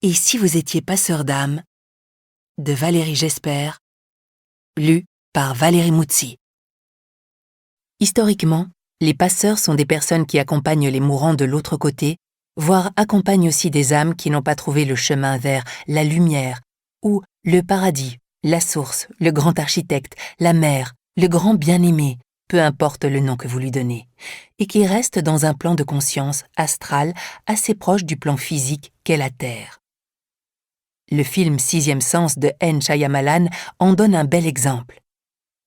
Et si vous étiez passeur d'âme de Valérie Gesper, lu par Valérie Moutsi. Historiquement, les passeurs sont des personnes qui accompagnent les mourants de l'autre côté, voire accompagnent aussi des âmes qui n'ont pas trouvé le chemin vers la lumière, ou le paradis, la source, le grand architecte, la mer, le grand bien-aimé, peu importe le nom que vous lui donnez, et qui restent dans un plan de conscience astral assez proche du plan physique qu'est la Terre. Le film Sixième Sens de N. Shyamalan en donne un bel exemple.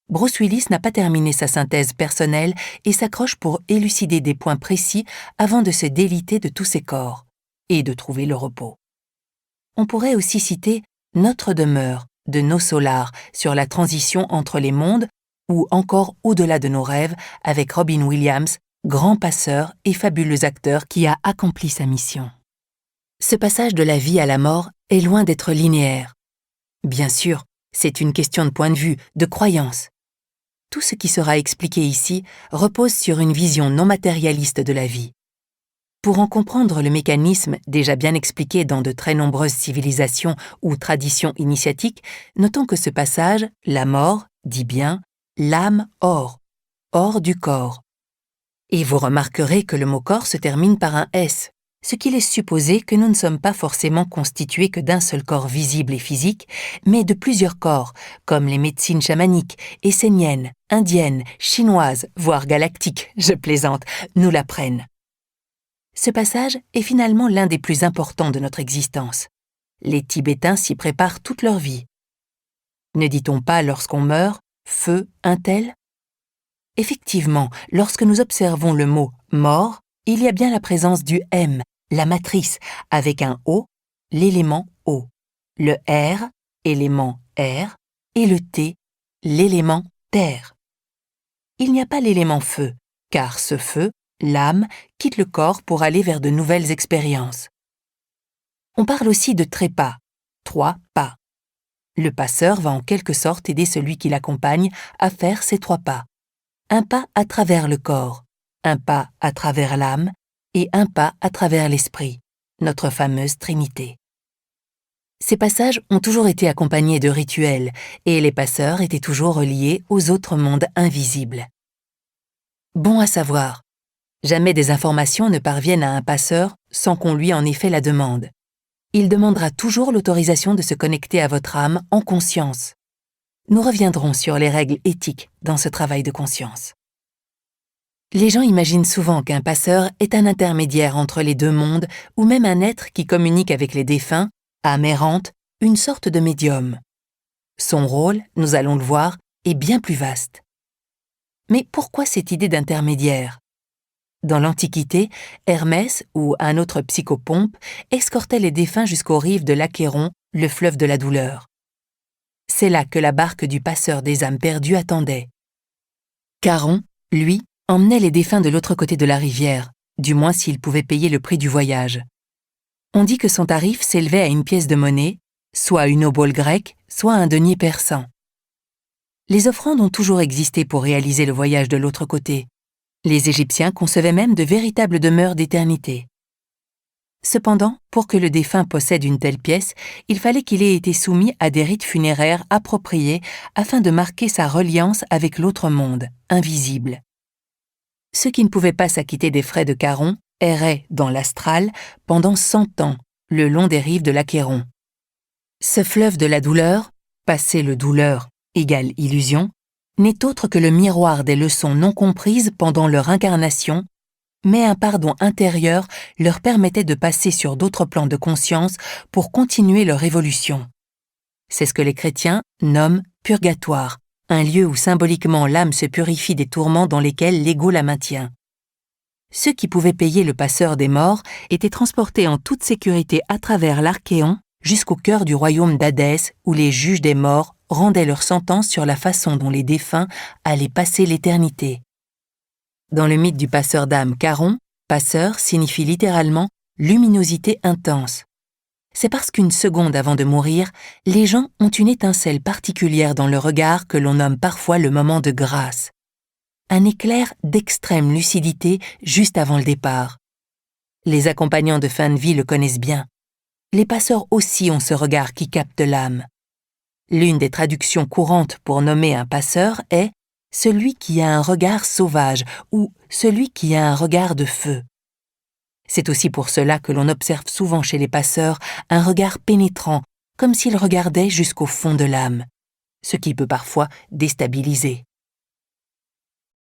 Bruce Willis n'a pas terminé sa synthèse personnelle et s'accroche pour élucider des points précis avant de se déliter de tous ses corps et de trouver le repos. On pourrait aussi citer Notre demeure de No Solar sur la transition entre les mondes ou encore Au-delà de nos rêves avec Robin Williams, grand passeur et fabuleux acteur qui a accompli sa mission. Ce passage de la vie à la mort est loin d'être linéaire. Bien sûr, c'est une question de point de vue, de croyance. Tout ce qui sera expliqué ici repose sur une vision non matérialiste de la vie. Pour en comprendre le mécanisme déjà bien expliqué dans de très nombreuses civilisations ou traditions initiatiques, notons que ce passage, la mort, dit bien l'âme hors du corps. Et vous remarquerez que le mot corps se termine par un S, ce qui laisse supposer que nous ne sommes pas forcément constitués que d'un seul corps visible et physique, mais de plusieurs corps, comme les médecines chamaniques, esséniennes, indiennes, chinoises, voire galactiques, je plaisante, nous l'apprennent. Ce passage est finalement l'un des plus importants de notre existence. Les Tibétains s'y préparent toute leur vie. Ne dit-on pas lorsqu'on meurt, feu, un tel ? Effectivement, lorsque nous observons le mot « mort », il y a bien la présence du M, la matrice, avec un O, l'élément O, le R, élément R, et le T, l'élément terre. Il n'y a pas l'élément feu, car ce feu, l'âme, quitte le corps pour aller vers de nouvelles expériences. On parle aussi de trépas, 3 pas. Le passeur va en quelque sorte aider celui qui l'accompagne à faire ces 3 pas. Un pas à travers le corps, un pas à travers l'âme et un pas à travers l'esprit, notre fameuse Trinité. Ces passages ont toujours été accompagnés de rituels et les passeurs étaient toujours reliés aux autres mondes invisibles. Bon à savoir, jamais des informations ne parviennent à un passeur sans qu'on lui en ait fait la demande. Il demandera toujours l'autorisation de se connecter à votre âme en conscience. Nous reviendrons sur les règles éthiques dans ce travail de conscience. Les gens imaginent souvent qu'un passeur est un intermédiaire entre les deux mondes ou même un être qui communique avec les défunts, âme errante, une sorte de médium. Son rôle, nous allons le voir, est bien plus vaste. Mais pourquoi cette idée d'intermédiaire ? Dans l'Antiquité, Hermès ou un autre psychopompe escortait les défunts jusqu'aux rives de l'Achéron, le fleuve de la douleur. C'est là que la barque du passeur des âmes perdues attendait. Charon, lui, emmenait les défunts de l'autre côté de la rivière, du moins s'il pouvait payer le prix du voyage. On dit que son tarif s'élevait à une pièce de monnaie, soit une obole grecque, soit un denier persan. Les offrandes ont toujours existé pour réaliser le voyage de l'autre côté. Les Égyptiens concevaient même de véritables demeures d'éternité. Cependant, pour que le défunt possède une telle pièce, il fallait qu'il ait été soumis à des rites funéraires appropriés afin de marquer sa reliance avec l'autre monde, invisible. Ceux qui ne pouvaient pas s'acquitter des frais de Charon erraient dans l'astral pendant 100 ans, le long des rives de l'Achéron. Ce fleuve de la douleur, passé le douleur égale illusion, n'est autre que le miroir des leçons non comprises pendant leur incarnation, mais un pardon intérieur leur permettait de passer sur d'autres plans de conscience pour continuer leur évolution. C'est ce que les chrétiens nomment purgatoire, un lieu où symboliquement l'âme se purifie des tourments dans lesquels l'ego la maintient. Ceux qui pouvaient payer le passeur des morts étaient transportés en toute sécurité à travers l'Archéon jusqu'au cœur du royaume d'Hadès où les juges des morts rendaient leur sentence sur la façon dont les défunts allaient passer l'éternité. Dans le mythe du passeur d'âme Charon, passeur signifie littéralement luminosité intense. C'est parce qu'une seconde avant de mourir, les gens ont une étincelle particulière dans le regard que l'on nomme parfois le moment de grâce. Un éclair d'extrême lucidité juste avant le départ. Les accompagnants de fin de vie le connaissent bien. Les passeurs aussi ont ce regard qui capte l'âme. L'une des traductions courantes pour nommer un passeur est « celui qui a un regard sauvage » ou « celui qui a un regard de feu ». C'est aussi pour cela que l'on observe souvent chez les passeurs un regard pénétrant, comme s'ils regardaient jusqu'au fond de l'âme, ce qui peut parfois déstabiliser.